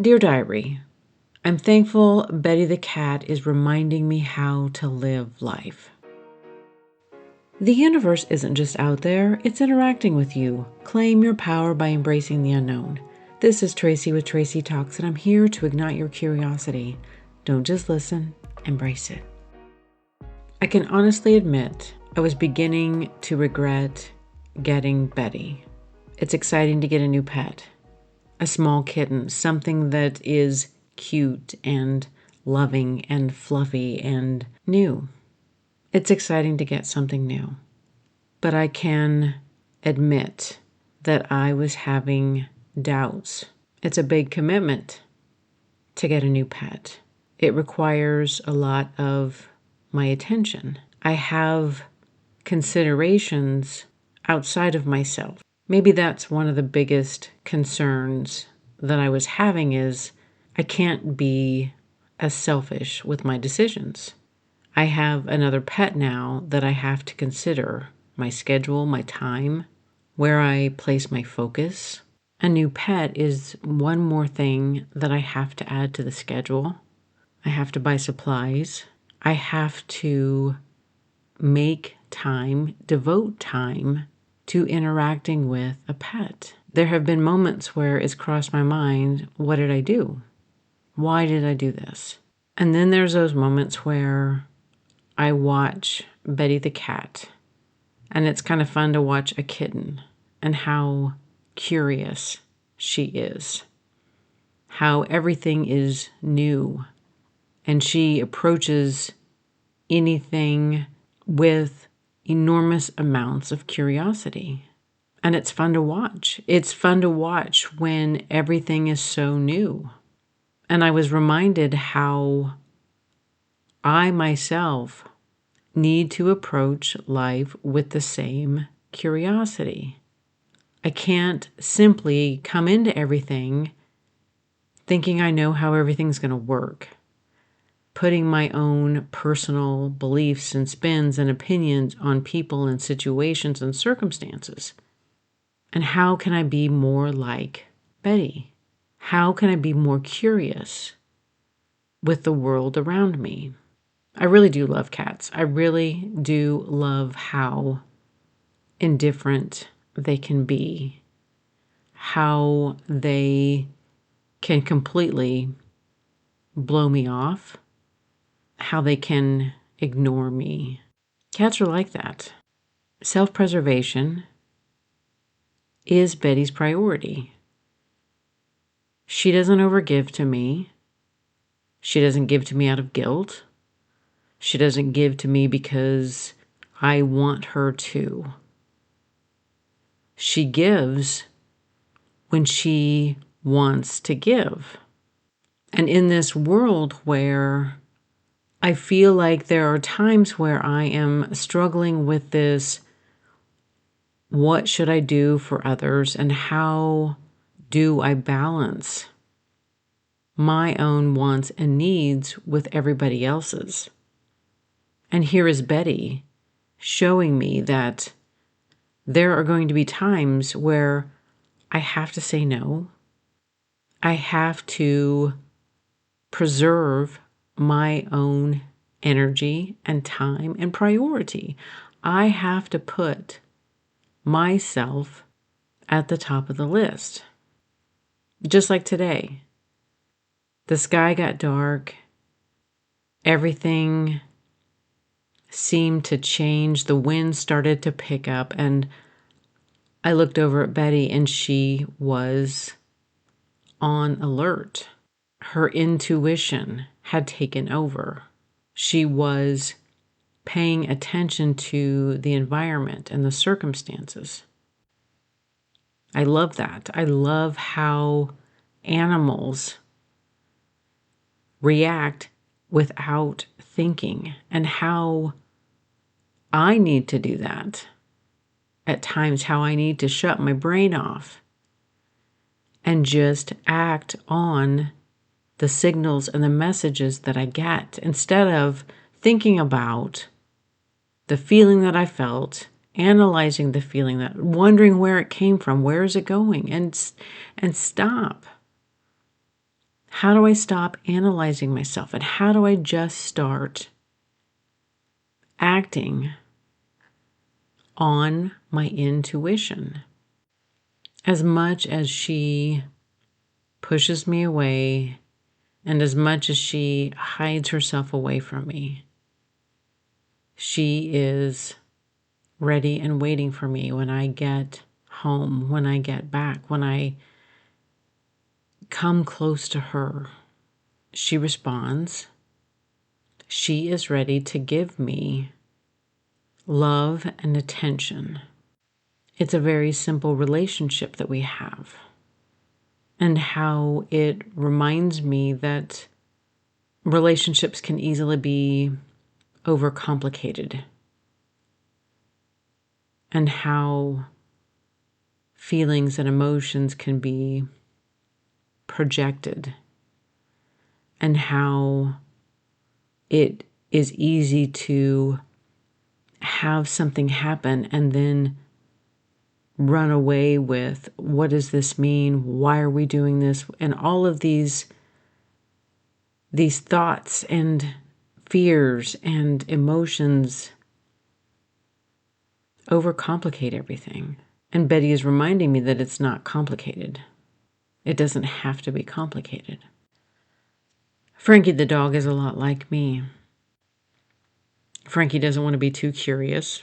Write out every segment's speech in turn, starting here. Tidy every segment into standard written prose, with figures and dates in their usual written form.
Dear Diary, I'm thankful Betty the cat is reminding me how to live life. The universe isn't just out there, it's interacting with you. Claim your power by embracing the unknown. This is Tracy with Tracy Talks, and I'm here to ignite your curiosity. Don't just listen, embrace it. I can honestly admit I was beginning to regret getting Betty. It's exciting to get a new pet. A small kitten, something that is cute and loving and fluffy and new. It's exciting to get something new. But I can admit that I was having doubts. It's a big commitment to get a new pet. It requires a lot of my attention. I have considerations outside of myself. Maybe that's one of the biggest concerns that I was having is I can't be as selfish with my decisions. I have another pet now that I have to consider my schedule, my time, where I place my focus. A new pet is one more thing that I have to add to the schedule. I have to buy supplies. I have to make time, devote time to interacting with a pet. There have been moments where it's crossed my mind, what did I do? Why did I do this? And then there's those moments where I watch Betty the cat, and it's kind of fun to watch a kitten and how curious she is, how everything is new, and she approaches anything with enormous amounts of curiosity. And it's fun to watch. It's fun to watch when everything is so new. And I was reminded how I myself need to approach life with the same curiosity. I can't simply come into everything thinking I know how everything's going to work, putting my own personal beliefs and spins and opinions on people and situations and circumstances. And how can I be more like Betty? How can I be more curious with the world around me? I really do love cats. I really do love how indifferent they can be, how they can completely blow me off, how they can ignore me. Cats are like that. Self-preservation is Betty's priority. She doesn't overgive to me. She doesn't give to me out of guilt. She doesn't give to me because I want her to. She gives when she wants to give. And in this world where I feel like there are times where I am struggling with this, what should I do for others and how do I balance my own wants and needs with everybody else's? And here is Betty showing me that there are going to be times where I have to say no. I have to preserve my own energy and time and priority. I have to put myself at the top of the list. Just like today, the sky got dark, everything seemed to change, the wind started to pick up, and I looked over at Betty and she was on alert. Her intuition had taken over. She was paying attention to the environment and the circumstances. I love that. I love how animals react without thinking and how I need to do that at times, how I need to shut my brain off and just act on the signals and the messages that I get instead of thinking about the feeling that I felt, analyzing the feeling, that wondering where it came from, where is it going, and stop. How do I stop analyzing myself? And how do I just start acting on my intuition? As much as she pushes me away and as much as she hides herself away from me, she is ready and waiting for me when I get home, when I get back, when I come close to her. She responds. She is ready to give me love and attention. It's a very simple relationship that we have, and how it reminds me that relationships can easily be overcomplicated, and how feelings and emotions can be projected, and how it is easy to have something happen and then run away with, what does this mean? Why are we doing this? And all of these thoughts and fears and emotions overcomplicate everything. And Betty is reminding me that it's not complicated. It doesn't have to be complicated. Frankie the dog is a lot like me. Frankie doesn't want to be too curious.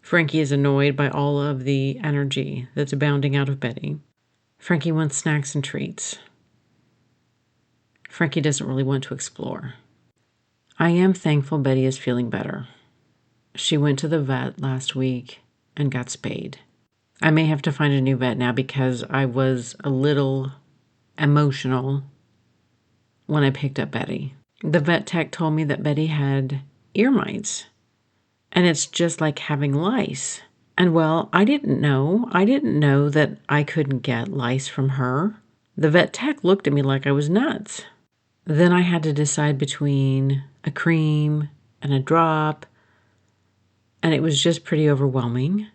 Frankie is annoyed by all of the energy that's abounding out of Betty. Frankie wants snacks and treats. Frankie doesn't really want to explore. I am thankful Betty is feeling better. She went to the vet last week and got spayed. I may have to find a new vet now because I was a little emotional when I picked up Betty. The vet tech told me that Betty had ear mites, and it's just like having lice. And well, I didn't know. I didn't know that I couldn't get lice from her. The vet tech looked at me like I was nuts. Then I had to decide between a cream and a drop, and it was just pretty overwhelming.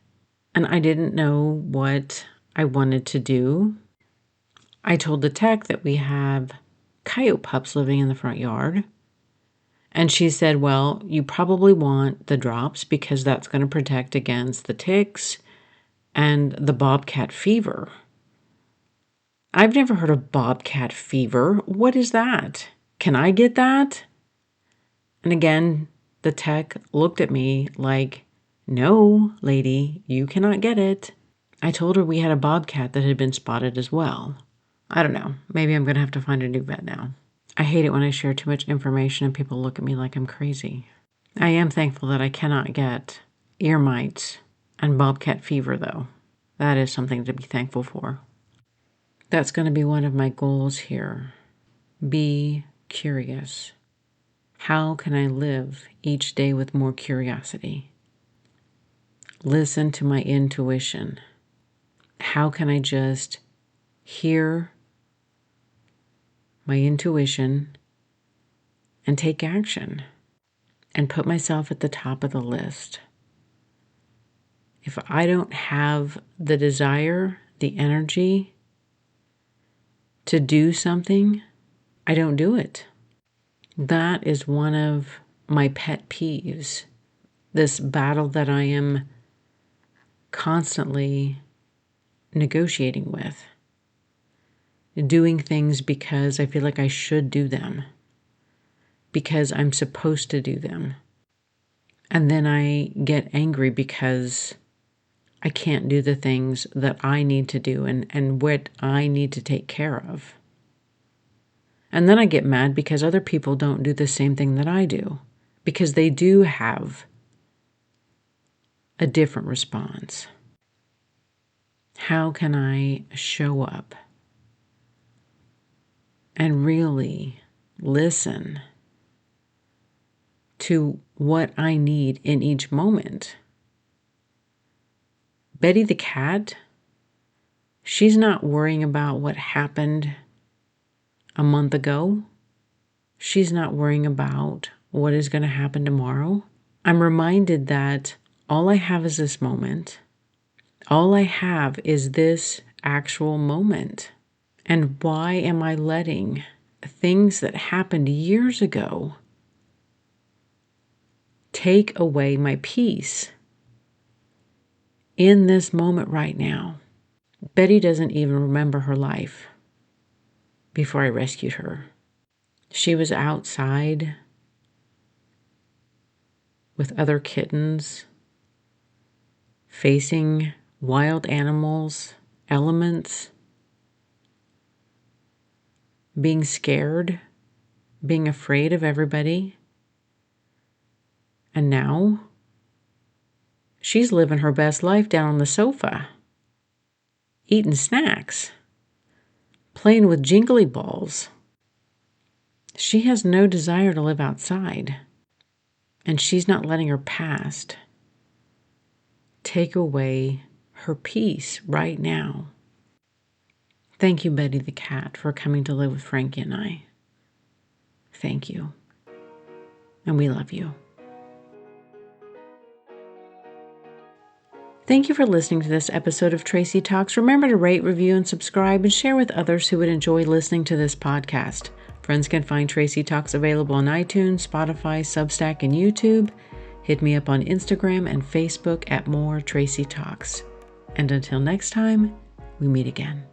And I didn't know what I wanted to do. I told the tech that we have coyote pups living in the front yard. And she said, well, you probably want the drops because that's going to protect against the ticks and the bobcat fever. I've never heard of bobcat fever. What is that? Can I get that? And again, the tech looked at me like, no, lady, you cannot get it. I told her we had a bobcat that had been spotted as well. I don't know. Maybe I'm going to have to find a new vet now. I hate it when I share too much information and people look at me like I'm crazy. I am thankful that I cannot get ear mites and bobcat fever, though. That is something to be thankful for. That's going to be one of my goals here. Be curious. How can I live each day with more curiosity? Listen to my intuition. How can I just hear my intuition and take action and put myself at the top of the list? If I don't have the desire, the energy to do something, I don't do it. That is one of my pet peeves. This battle that I am constantly negotiating with. Doing things because I feel like I should do them. Because I'm supposed to do them. And then I get angry because I can't do the things that I need to do and what I need to take care of. And then I get mad because other people don't do the same thing that I do. Because they do have a different response. How can I show up and really listen to what I need in each moment? Betty the cat, she's not worrying about what happened a month ago. She's not worrying about what is going to happen tomorrow. I'm reminded that all I have is this moment. All I have is this actual moment. And why am I letting things that happened years ago take away my peace in this moment right now? Betty doesn't even remember her life before I rescued her. She was outside with other kittens, facing wild animals, elements, being scared, being afraid of everybody. And now she's living her best life down on the sofa, eating snacks, playing with jingly balls. She has no desire to live outside, and she's not letting her past take away her peace right now. Thank you, Betty the cat, for coming to live with Frankie and I. Thank you. And we love you. Thank you for listening to this episode of Tracy Talks. Remember to rate, review, and subscribe, and share with others who would enjoy listening to this podcast. Friends can find Tracy Talks available on iTunes, Spotify, Substack, and YouTube. Hit me up on Instagram and Facebook at More Tracy Talks. And until next time, we meet again.